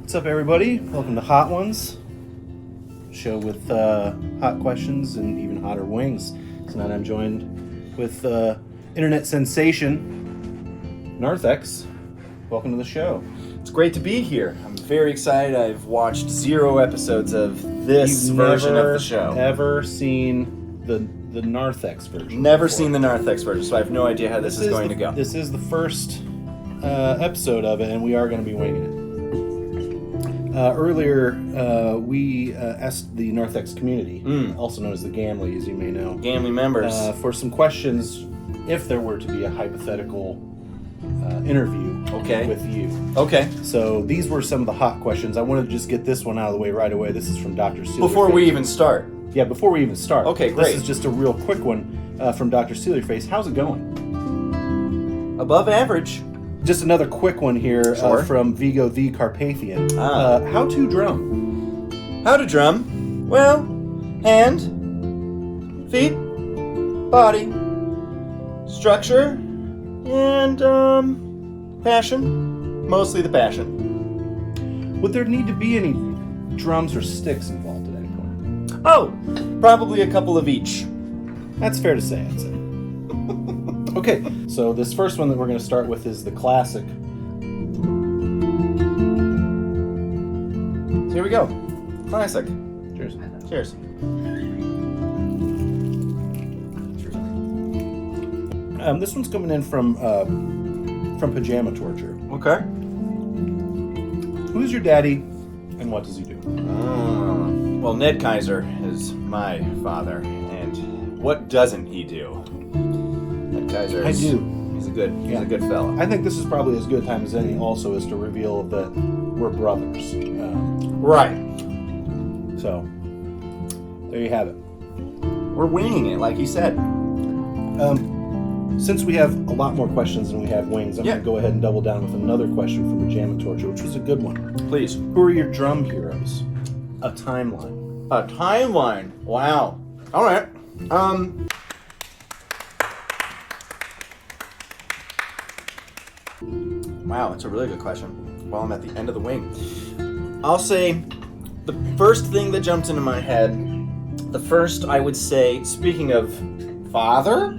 What's up, everybody? Welcome to Hot Ones, show with hot questions and even hotter wings. Tonight I'm joined with internet sensation, Narthex. Welcome to the show. It's great to be here. I'm very excited. I've watched 0 episodes of this version of the show. Ever seen the Narthex version? Never seen the Narthex version, so I have no idea how this is going to go. This is the first episode of it, and we are going to be winging it. Earlier, we asked the Narthex community, also known as the Gamily, as you may know. Gamily members. For some questions, if there were to be a hypothetical interview with you. Okay. So these were some of the hot questions. I wanted to just get this one out of the way right away. This is from Dr. Sealerface. Before we even start. Yeah, before we even start. Okay, great. This is just a real quick one from Dr. Sealerface. How's it going? Above average. Just another quick one here Sure. from Vigo the Carpathian. How to drum? How to drum? Well, hand, feet, body, structure, and passion. Mostly the passion. Would there need to be any drums or sticks involved at any point? Oh, probably a couple of each. That's fair to say, I'd say. Okay, so this first one that we're going to start with is the classic. So here we go. Classic. Cheers. Cheers. This one's coming in from Pajama Torture. Okay. Who's your daddy, and what does he do? Well, Ned Kaiser is my father, and what doesn't he do? Ned Kaiser is... I do. He's a good fella. I think this is probably as good a time as any also is to reveal that we're brothers. Right. So, there you have it. We're winging it, like he said. Since we have a lot more questions than we have wings, I'm going to go ahead and double down with another question from Pajama Torture, which was a good one. Please. Who are your drum heroes? A timeline. A timeline. Wow. All right. Wow, that's a really good question. While I'm at the end of the wing, I'll say the first thing that jumped into my head, I would say, speaking of father,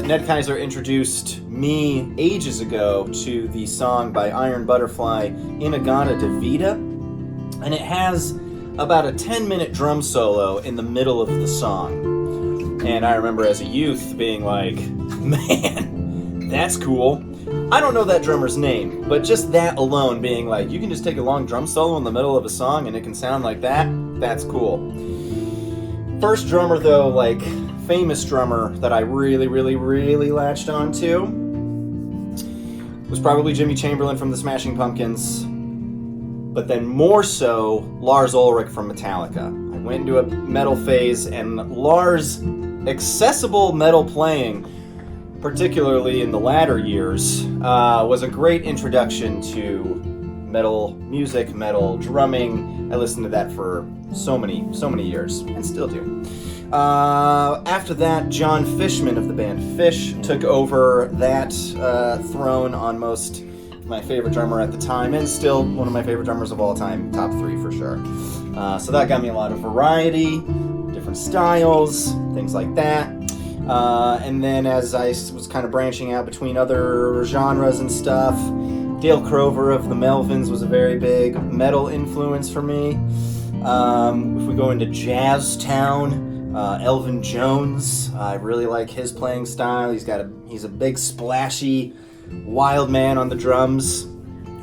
Ned Kaiser introduced me ages ago to the song by Iron Butterfly, Inagata de Vida, and it has about a 10-minute drum solo in the middle of the song. And I remember as a youth being like, man, that's cool. I don't know that drummer's name, but just that alone being like, you can just take a long drum solo in the middle of a song and it can sound like that, that's cool. First drummer though, like famous drummer that I really, really, really latched onto was probably Jimmy Chamberlin from the Smashing Pumpkins, but then more so Lars Ulrich from Metallica. I went into a metal phase, and Lars' accessible metal playing, particularly in the latter years, was a great introduction to metal music, metal drumming. I listened to that for so many years, and still do. After that, John Fishman of the band Fish took over that throne on most my favorite drummer at the time, and still one of my favorite drummers of all time, top 3 for sure. So that got me a lot of variety, different styles, things like that. And then as I was kind of branching out between other genres and stuff, Dale Crover of the Melvins was a very big metal influence for me. If we go into Jazztown, Elvin Jones, I really like his playing style. He's a big splashy wild man on the drums.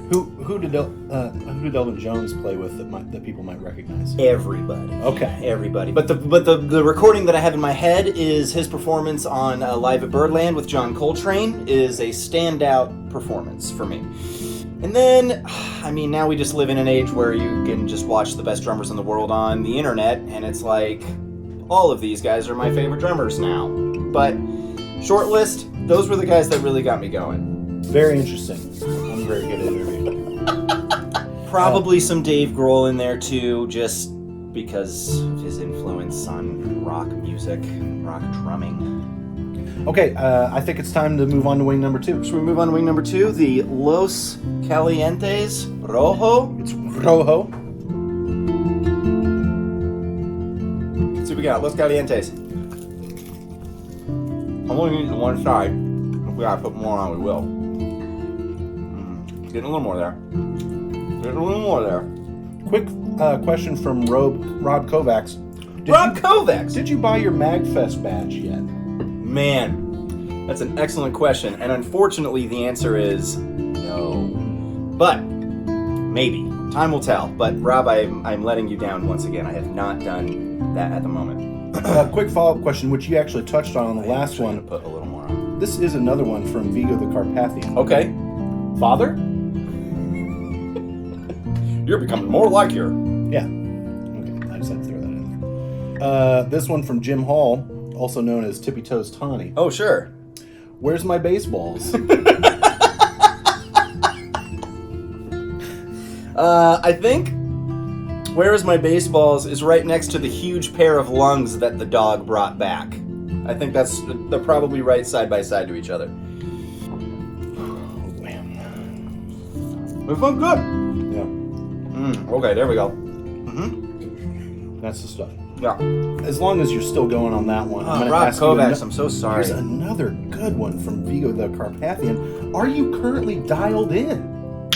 Who did Elvin Jones play with that people might recognize? Everybody. Okay. Everybody. But the recording that I have in my head is his performance on Live at Birdland with John Coltrane is a standout performance for me. And then, I mean, now we just live in an age where you can just watch the best drummers in the world on the internet, and it's like, all of these guys are my favorite drummers now. But, short list, those were the guys that really got me going. Very interesting. I'm very good at interviewing. Probably some Dave Grohl in there too, just because of his influence on rock music, rock drumming. Okay, I think it's time to move on to wing number 2. Should we move on to wing number 2? The Los Calientes Rojo. It's Rojo. Let's see what we got. Los Calientes. I'm only going to eat the one side. If we gotta put more on, we will. Getting a little more there. Quick question from Rob Kovacs. Kovacs! Did you buy your MagFest badge yet? Man, that's an excellent question. And unfortunately, the answer is no. But, maybe. Time will tell. But, Rob, I'm letting you down once again. I have not done that at the moment. Quick follow-up question, which you actually touched on the last one. Put a little more on. This is another one from Vigo the Carpathian. Okay. Father? You're becoming more like her. Yeah. Okay, I just had to throw that in there. This one from Jim Hall, also known as Tippy Toes Tawny. Oh, sure. Where's my baseballs? I think Where is My Baseballs is right next to the huge pair of lungs that the dog brought back. I think they're probably right side by side to each other. Oh, man. It felt good. Yeah. Okay, there we go. That's the stuff. Yeah. As long as you're still going on that one, I'm going to Rob ask Kovacs, you. I'm so sorry. Here's another good one from Vigo the Carpathian. Are you currently dialed in?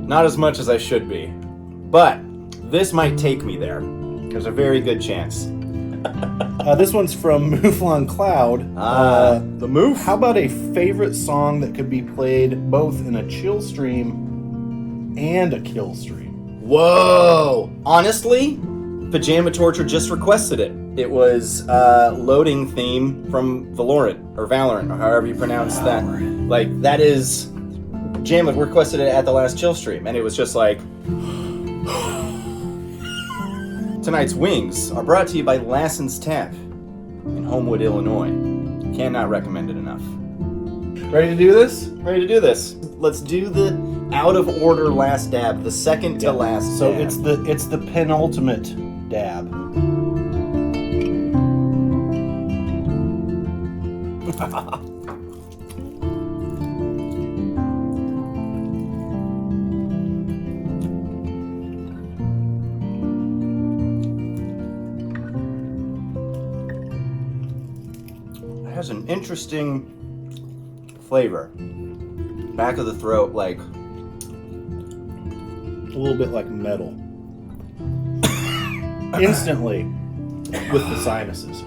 Not as much as I should be. But this might take me there. There's a very good chance. This one's from Mouflon Cloud. The Moof. How about a favorite song that could be played both in a chill stream and a kill stream? Whoa! Honestly, Pajama Torture just requested it. It was loading theme from Valorant, or however you pronounce that. Like, that is... Pajama requested it at the last chill stream, and it was just like... Tonight's wings are brought to you by Lassen's Tap in Homewood, Illinois. Cannot recommend it enough. Ready to do this? Ready to do this. Let's do the out of order last dab, the second to last So dab. it's the penultimate dab. It has an interesting flavor. Back of the throat, like... A little bit like metal. Instantly with the sinuses.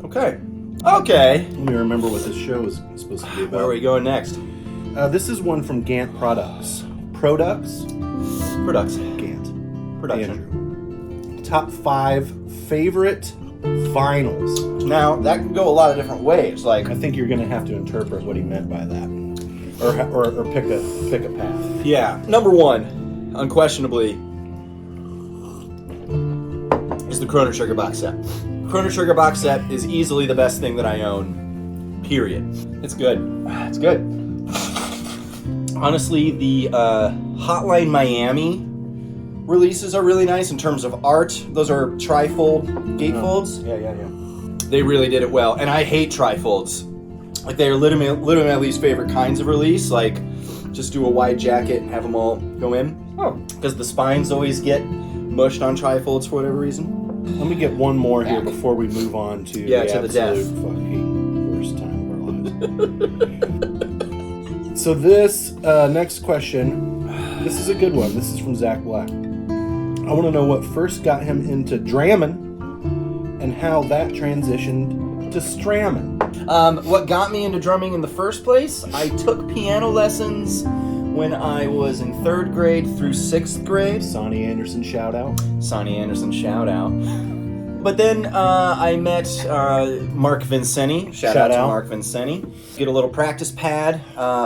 Okay. Okay. Let me remember what this show is supposed to be about. Where are we going next? This is one from Gant Products. Products? Products. Gant. Production. Andrew. Top 5 favorite vinyls. Now, that can go a lot of different ways. Like, I think you're going to have to interpret what he meant by that. Or pick a path. yeah. Number 1, unquestionably, is the Chrono Trigger box set. Chrono Trigger box set is easily the best thing that I own. Period. It's good. It's good. Honestly, the Hotline Miami releases are really nice in terms of art. Those are trifold gatefolds. Yeah. They really did it well. And I hate trifolds. Like, they are literally my least favorite kinds of release. Like, just do a wide jacket and have them all go in. Oh. Because the spines always get mushed on trifolds for whatever reason. Let me get one more here before we move on to Yeah, the to the death. absolute fucking worst time of our lives. So this next question, this is a good one. This is from Zach Black. I want to know what first got him into dramming and how that transitioned to stramming. What got me into drumming in the first place? I took piano lessons when I was in 3rd grade through 6th grade. Sonny Anderson shout out. Sonny Anderson shout out. But then I met Mark Vincenti. Shout out to Mark Vincenti. Get a little practice pad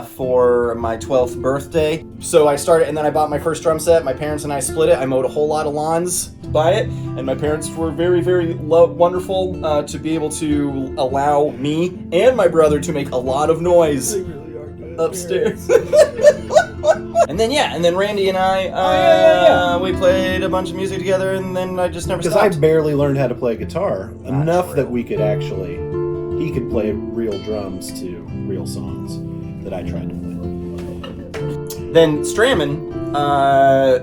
for my 12th birthday. So I started, and then I bought my first drum set. My parents and I split it. I mowed a whole lot of lawns to buy it, and my parents were very, very wonderful to be able to allow me and my brother to make a lot of noise. They really are good Upstairs. And then Randy and I, we played a bunch of music together, and then I just never Because stopped. I barely learned how to play guitar enough true. that we could actually he could play real drums to real songs that I tried to play. Then Stramming,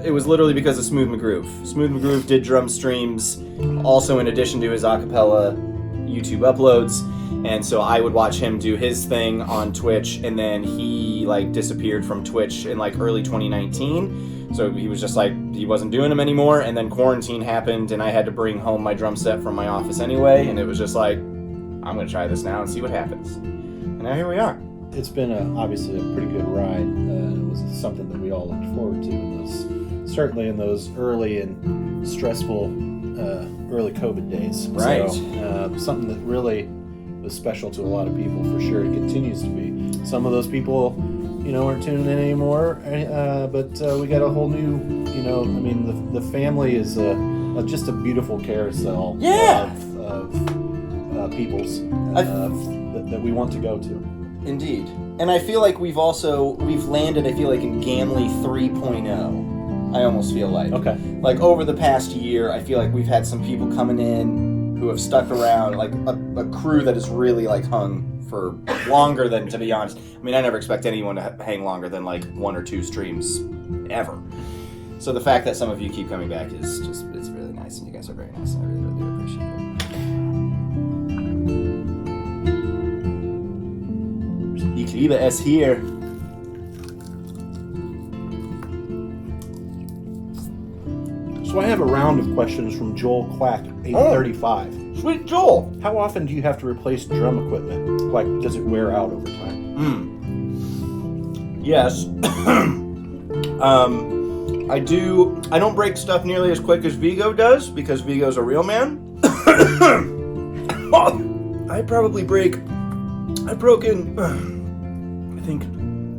it was literally because of Smooth McGroove. Smooth McGroove did drum streams also in addition to his acapella YouTube uploads, and so I would watch him do his thing on Twitch, and then he like disappeared from Twitch in like early 2019. So he was just like, he wasn't doing them anymore, and then quarantine happened, and I had to bring home my drum set from my office anyway, and it was just like, I'm gonna try this now and see what happens. And now here we are. It's been obviously a pretty good ride. It was something that we all looked forward to, certainly in those early and stressful early COVID days. Right. So, something that really was special to a lot of people for sure. It continues to be. Some of those people, aren't tuning in anymore, but we got a whole new, the family is just a beautiful carousel of peoples that we want to go to. Indeed. And I feel like we've landed, in Gamily 3.0. I almost feel like. Okay. Like over the past year, I feel like we've had some people coming in who have stuck around, like a crew that has really like hung for longer than, to be honest. I mean, I never expect anyone to hang longer than like 1 or 2 streams ever. So the fact that some of you keep coming back is just, it's really nice, and you guys are very nice, and I really, really do appreciate it. Ich liebe es hier. So I have a round of questions from Joel Quack, 835. Sweet Joel! How often do you have to replace drum equipment? Like, does it wear out over time? Yes. I do. I don't break stuff nearly as quick as Vigo does, because Vigo's a real man. I've broken, I think,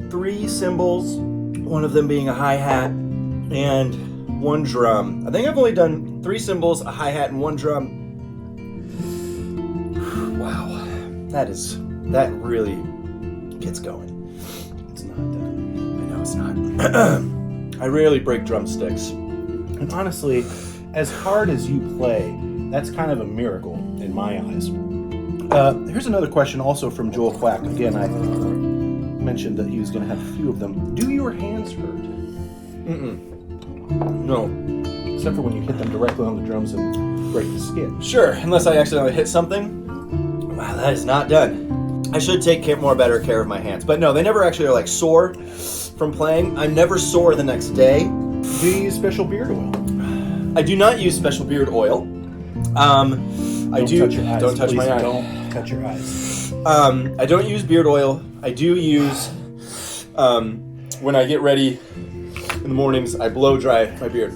3 cymbals, one of them being a hi-hat, and 1 drum. I think I've only done 3 cymbals, a hi-hat, and 1 drum. Wow. That really gets going. It's not done. I know it's not. I rarely break drumsticks. And honestly, as hard as you play, that's kind of a miracle in my eyes. Here's another question also from Joel Quack. Again, I mentioned that he was going to have a few of them. Do your hands hurt? No. Except for when you hit them directly on the drums and break the skin. Sure, unless I accidentally hit something. Wow, that is not done. I should take better care of my hands. But no, they never actually are like sore from playing. I'm never sore the next day. Do you use special beard oil? I do not use special beard oil. Don't touch your eyes. Don't touch my eyes. Don't touch your eyes. I don't use beard oil. I do use, when I get ready in the mornings, I blow dry my beard.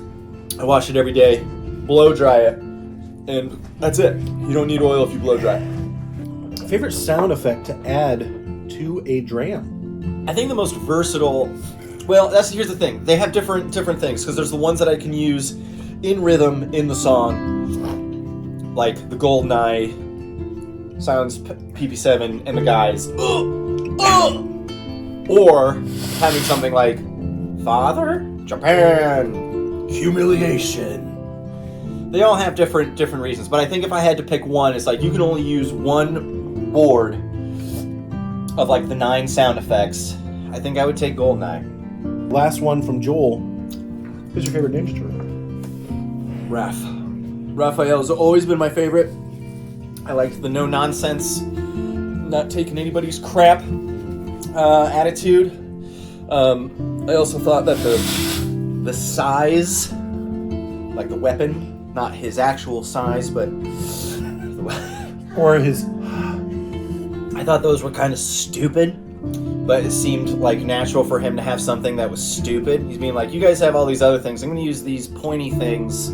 I wash it every day, blow dry it, and that's it. You don't need oil if you blow dry. Favorite sound effect to add to a dram? I think the most versatile. Well, here's the thing. They have different things, because there's the ones that I can use in rhythm in the song, like the GoldenEye sounds PP7 and the guys, or having something like Father, Japan, Humiliation. They all have different reasons, but I think if I had to pick one, it's like you can only use one board of like the 9 sound effects. I think I would take GoldenEye. Last one from Joel. Who's your favorite Ninja Turtle? Raphael's always been my favorite. I liked the no nonsense, not taking anybody's crap attitude. I also thought that the size, like the weapon, not his actual size, but or his. I thought those were kind of stupid, but it seemed like natural for him to have something that was stupid. He's being like, you guys have all these other things. I'm going to use these pointy things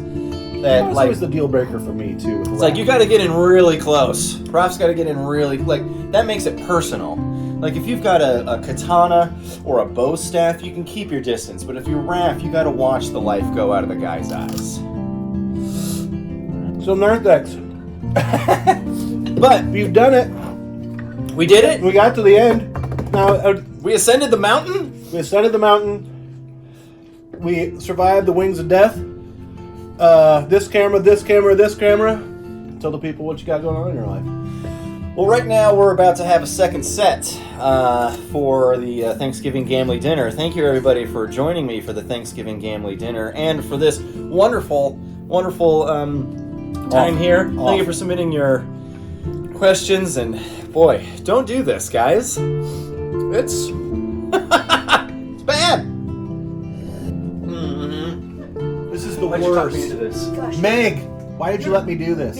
that, like, was the deal breaker for me too. It's like you got to get in really close. Raph's got to get in really, like, that makes it personal. Like if you've got a katana or a bow staff, you can keep your distance. But if you're Raph, you got to watch the life go out of the guy's eyes. So narthex. But we've done it. We did it. We got to the end. Now we ascended the mountain. We ascended the mountain. We survived the wings of death. This camera. Tell the people what you got going on in your life. Well, right now we're about to have a second set for the Thanksgiving Gamily dinner. Thank you, everybody, for joining me for the Thanksgiving Gamily dinner and for this wonderful, wonderful time here. Thank you for submitting your questions. And boy, don't do this, guys. It's it's bad. This is the Why'd you talk worst. me into this? Gosh. Meg, why did you let me do this?